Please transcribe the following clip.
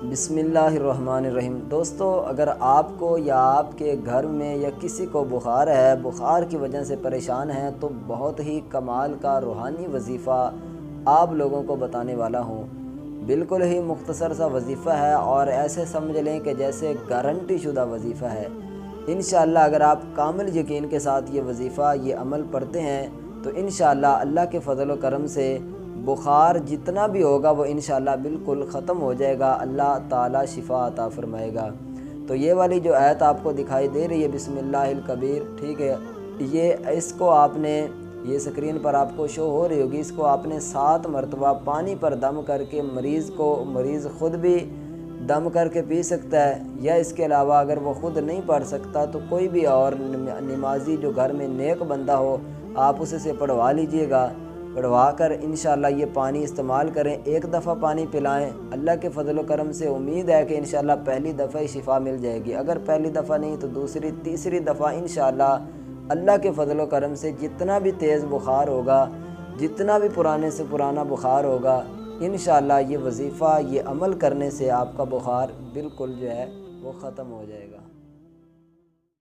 بسم اللہ الرحمن الرحیم۔ دوستو، اگر آپ کو یا آپ کے گھر میں یا کسی کو بخار ہے، بخار کی وجہ سے پریشان ہیں، تو بہت ہی کمال کا روحانی وظیفہ آپ لوگوں کو بتانے والا ہوں۔ بالکل ہی مختصر سا وظیفہ ہے اور ایسے سمجھ لیں کہ جیسے گارنٹی شدہ وظیفہ ہے۔ انشاءاللہ اگر آپ کامل یقین کے ساتھ یہ وظیفہ، یہ عمل پڑھتے ہیں تو انشاءاللہ اللہ کے فضل و کرم سے بخار جتنا بھی ہوگا وہ انشاءاللہ بالکل ختم ہو جائے گا، اللہ تعالیٰ شفا عطا فرمائے گا۔ تو یہ والی جو آیت آپ کو دکھائی دے رہی ہے بسم اللہ الکبیر، ٹھیک ہے، اس کو آپ نے، یہ اسکرین پر آپ کو شو ہو رہی ہوگی، اس کو آپ نے 7 مرتبہ پانی پر دم کر کے مریض خود بھی دم کر کے پی سکتا ہے، یا اس کے علاوہ اگر وہ خود نہیں پڑھ سکتا تو کوئی بھی اور نمازی جو گھر میں نیک بندہ ہو آپ اسے سے پڑھوا لیجئے گا۔ پڑھوا کر انشاءاللہ یہ پانی استعمال کریں، ایک دفعہ پانی پلائیں، اللہ کے فضل و کرم سے امید ہے کہ انشاءاللہ پہلی دفعہ ہی شفا مل جائے گی، اگر پہلی دفعہ نہیں تو دوسری تیسری دفعہ انشاءاللہ اللہ کے فضل و کرم سے جتنا بھی تیز بخار ہوگا، جتنا بھی پرانے سے پرانا بخار ہوگا، انشاءاللہ یہ وظیفہ، یہ عمل کرنے سے آپ کا بخار بالکل جو ہے وہ ختم ہو جائے گا۔